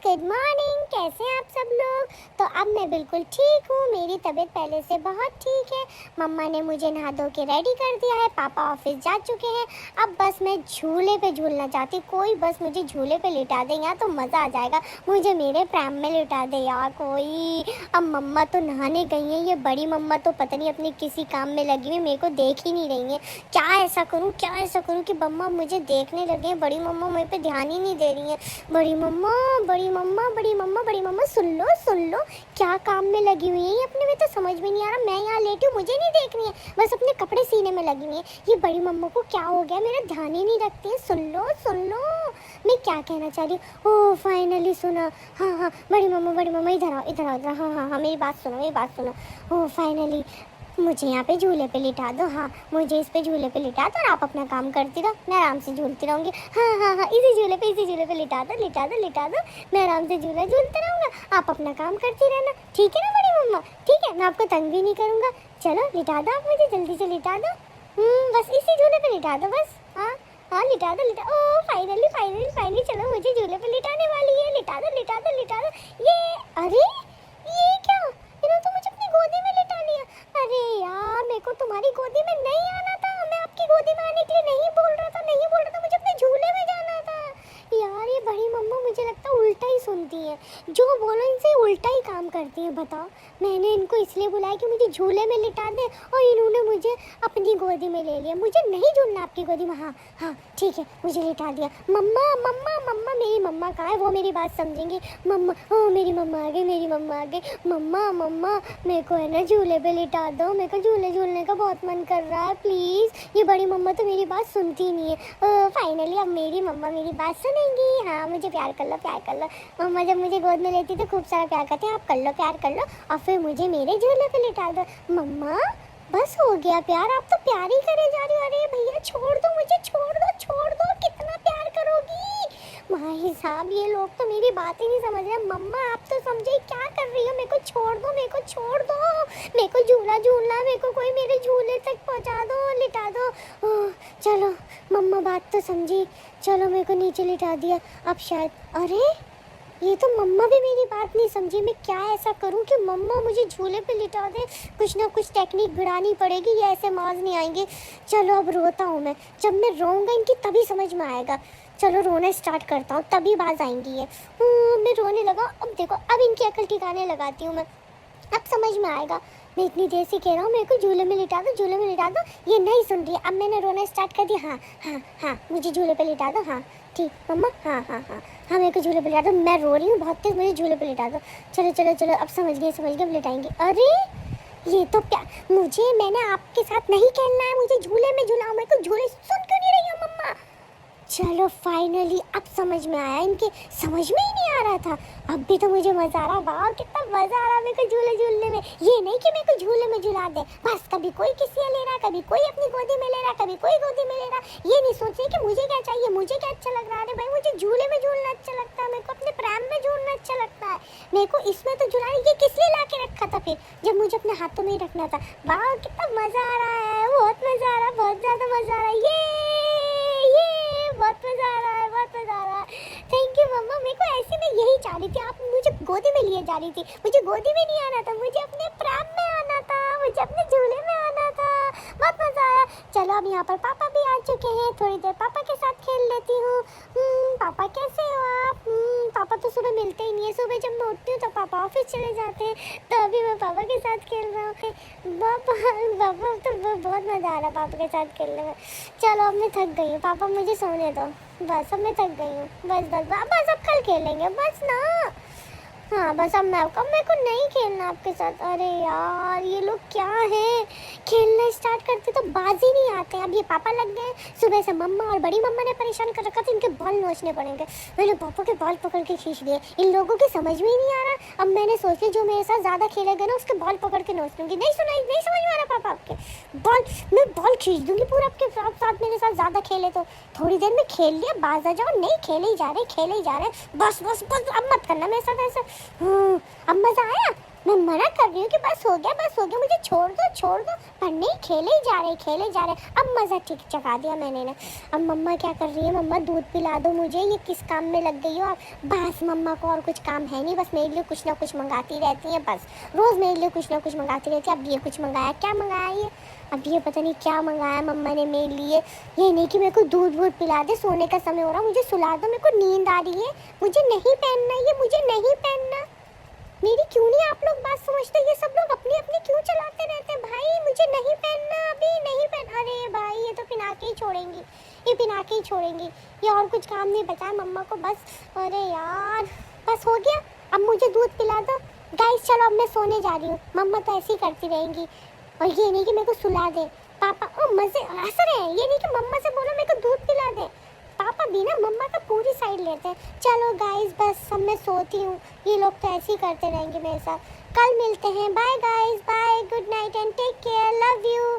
Good morning. कैसे हैं आप सब लोग? तो अब मैं बिल्कुल ठीक हूँ, मेरी तबीयत पहले से बहुत ठीक है। मम्मा ने मुझे नहा धो के रेडी कर दिया है, पापा ऑफिस जा चुके हैं। अब बस मैं झूले पे झूलना चाहती हूँ, कोई बस मुझे झूले पे लिटा दे यार तो मज़ा आ जाएगा। मुझे मेरे प्रैम में लिटा दे यार कोई। अब मम्मा तो नहाने गई हैं, ये बड़ी मम्मा तो पता नहीं अपने किसी काम में लगी हुई, मेरे को देख ही नहीं रही है। क्या ऐसा करूँ कि मम्मा मुझे देखने लगे। बड़ी मम्मा मेरे पे ध्यान ही नहीं दे रही है। बड़ी मम्मा सुन लो क्या काम में लगी हुई है ये? अपने में तो समझ में नहीं आ रहा, मैं यहाँ लेटी हूँ, मुझे नहीं देख रही है, बस अपने कपड़े सीने में लगी हुई है। ये बड़ी मम्मा को क्या हो गया, मेरा ध्यान ही नहीं रखती है। सुन लो मैं क्या कहना चाह रही हूँ। ओह फाइनली सुना। हाँ बड़ी मम्मा इधर आओ। हाँ मेरी बात सुनो। ओह फाइनली मुझे यहाँ पे झूले पे लिटा दो। हाँ मुझे इस पे झूले पे लिटा दो और आप अपना काम करती रहो, मैं आराम से झूलती रहूँगी। हाँ इसी झूले पे लिटा दो। मैं आराम से झूला झूलता रहूँगा, आप अपना काम करती रहना। ठीक है ना बड़ी मम्मा? ठीक है, मैं आपको तंग भी नहीं करूँगा। चलो लिटा दो आप मुझे, जल्दी से लिटा दो। बस इसी झूले पे लिटा दो बस। हाँ लिटा दो। ओह फाइनली चलो मुझे झूले पे लिटाने वाली है। लिटा दो। ये अरे ये क्या, इन्होंने तो मुझे अपनी गोदी में लिटा लिया। अरे यार मेरे को तुम्हारी गोदी में नहीं आना था, मैं आपकी गोदी में आने के लिए नहीं बोल रहा था, मुझे अपने झूले में जाना था। यार ये बड़ी मम्मा मुझे लगता है उल्टा ही सुनती है, जो बोलो इनसे उल्टा ही काम करती है। बताओ, मैंने इनको इसलिए बुलाया कि मुझे झूले में लिटा दे और इन्होंने मुझे अपनी गोदी में ले लिया। मुझे नहीं झूलना आपकी गोदी में। हाँ ठीक है, मुझे लिटा दिया। मम्मा मेरी मम्मा कहाँ है? वो मेरी बात समझेंगी। मम्मा मेरी मम्मा आ गई। मम्मा मेरे को है ना झूले पे लिटा दो, मेरे को झूले झूलने का बहुत मन कर रहा है प्लीज़। ये बड़ी मम्मा तो मेरी बात सुनती नहीं है। फाइनली अब मेरी मम्मा मेरी बात सुनेंगी। हाँ मुझे प्यार कर लो। मम्मा जब मुझे गोद में लेती तो खूब सारा प्यार करते हैं, आप प्यार कर लो और फिर मुझे मेरे झूले पे लिटा दो। मम्मा बस हो गया प्यार, आप तो प्यार ही करे जा रही हो। अरे भैया छोड़ दो मुझे, छोड़ दो, कितना प्यार करोगी? भाई साहब ये लोग तो मेरी बात ही नहीं समझ रहे। मम्मा आप तो समझे क्या कर रही हो? मेरे को छोड़ दो, मेरे को झूला झूलना, मेरे को कोई मेरे झूले तक पहुंचा दो, लिटा दो। चलो मम्मा बात तो समझी, चलो मेरे को नीचे लिटा दिया। अब शायद अरे ये तो मम्मा भी मेरी बात नहीं समझी। मैं क्या ऐसा करूं कि मम्मा मुझे झूले पे लिटा दे? कुछ ना कुछ टेक्निक भिड़ानी पड़ेगी, ये ऐसे मौज नहीं आएंगे। चलो अब रोता हूँ मैं, जब मैं रोऊंगा इनकी तभी समझ में आएगा। चलो रोना स्टार्ट करता हूँ, तभी बाज आएंगी ये। मैं रोने लगा। अब देखो, अब इनकी अकल ठिकाने लगाती हूँ मैं, अब समझ में आएगा। मैं इतनी देर से कह रहा हूँ मेरे को झूले में लिटा दो, ये नहीं सुन रही है। अब मैंने रोना स्टार्ट कर दिया। हाँ मुझे झूले पे लिटा दो। हाँ ठीक मम्मा। हाँ मेरे को झूले पे लिटा दो, मैं रो रही हूँ बहुत तेज, मुझे झूले पे लिटा दो। चलो अब समझ गए, अब लिटाएंगे। अरे ये तो क्या, मैंने आपके साथ नहीं खेलना है, मुझे झूले में झूलाओ। मेरे को झूले सुन क्यों नहीं रही हो मम्मा? चलो फाइनली अब समझ में आया, इनके समझ में ही नहीं आ रहा था। अब भी तो मुझे मज़ा आ रहा। वाह कितना मज़ा आ रहा मेरे को झूले झूलने में। ये नहीं कि मेरे को झूले में झुला दे, बस कभी कोई किसी ले रहा, कभी कोई अपनी गोदी में ले रहा, कभी कोई गोदी में ले रहा। ये नहीं सोच रही कि मुझे क्या चाहिए, मुझे क्या अच्छा लग रहा है। अरे भाई मुझे झूले में झूलना अच्छा लगता है, मेरे को अपने प्रैम में झूलना अच्छा लगता है। मेरे को इसमें तो झुला, ये किस लिए ला के रखा था फिर, जब मुझे अपने हाथों में ही रखना था। वाह कितना मज़ा आ रहा है, बहुत मज़ा आ रहा है, बहुत ज़्यादा मज़ा आ रहा है। ये बहुत मज़ा आ रहा है। थैंक यू मम्मा, मेरे को ऐसे में यही चाह रही थी, आप मुझे गोदी में लिए जा रही थी। मुझे गोदी में नहीं आना था, मुझे अपने प्रैम में आना था, मुझे अपने झूले में आना था। बहुत मज़ा आया। चलो अब यहाँ पर पापा भी आ चुके हैं, थोड़ी देर पापा के साथ खेल लेती हूँ। पापा कैसे हो आप? पापा तो सुबह मिलते ही नहीं है, सुबह जब मैं उठती हूँ तो पापा ऑफिस चले जाते हैं, तो अभी मैं पापा के साथ खेल रहा हूँ। पापा तो बहुत मज़ा आ रहा है पापा के साथ खेलने में। चलो अब मैं थक गई हूँ, पापा मुझे सोने दो बस, अब मैं थक गई हूँ। बस अब कल खेलेंगे बस ना। हाँ बस अब मेरे को नहीं खेलना आपके साथ। अरे यार ये लोग क्या है, खेलना स्टार्ट करते तो बाजी नहीं आते। अब ये पापा लग गए, सुबह से मम्मा और बड़ी मम्मा ने परेशान कर रखा था, इनके बाल नोचने पड़ेंगे। मैंने पापा के बाल पकड़ के खींच दिए, इन लोगों के समझ में ही नहीं आ रहा। अब मैंने सोच लिया जो मेरे साथ ज़्यादा खेलेगा ना उसके बाल पकड़ के नोच लूँगी। नहीं समझ में आ रहा पापा आपके बाल, मैं बाल खींच दूँगी पूरा आपके साथ मेरे साथ ज़्यादा खेले तो। थोड़ी देर में खेल लिया, बाज आ जाओ। नहीं खेले ही जा रहे, बस अब मत करना मेरे साथ ऐसा। अब मज़ा आया, मैं मना कर रही हूँ कि बस हो गया, मुझे छोड़ दो। पर नहीं, खेले ही जा रहे। अब मज़ा ठीक चखा दिया मैंने ना। अब मम्मा क्या कर रही है, मम्मा दूध पिला दो मुझे, ये किस काम में लग गई हो आप। बस मम्मा को और कुछ काम है नहीं, बस मेरे लिए कुछ ना कुछ मंगाती रहती हैं, बस रोज़ मेरे लिए कुछ ना कुछ मंगाती रहती है। अब ये कुछ मंगाया, क्या मंगाया ये, अब ये पता नहीं क्या मंगाया मम्मा ने मेरे लिए। ये नहीं कि मेरे को दूध वूध पिला दे, सोने का समय हो रहा, मुझे सुला दो, मेरे को नींद आ रही है, मुझे नहीं पहनना ये, मुझे नहीं पहनना। मेरी क्यों नहीं आप लोग बात समझते, ये सब लोग अपनी अपनी क्यों चलाते रहते हैं। भाई मुझे नहीं पहनना, अभी नहीं पहन। अरे भाई ये तो पिना के ही छोड़ेंगी, ये पिना के ही छोड़ेंगी, ये और कुछ काम नहीं बचा मम्मा को बस। अरे यार बस हो गया, अब मुझे दूध पिला दो। गाइस चलो अब मैं सोने जा रही हूँ, मम्मा तो ऐसे ही करती रहेंगी। और ये नहीं कि मेरे को सुला दे पापा, ओ मजे हंस रहे हैं, ये नहीं कि मम्मा से बोलो मेरे को दूध पिला दे। पापा भी ना मम्मा का पूरी साइड लेते हैं। चलो गाइस बस अब मैं सोती हूँ, ये लोग तो ऐसे ही करते रहेंगे मेरे साथ। कल मिलते हैं, bye guys, bye, good night and take care, love you.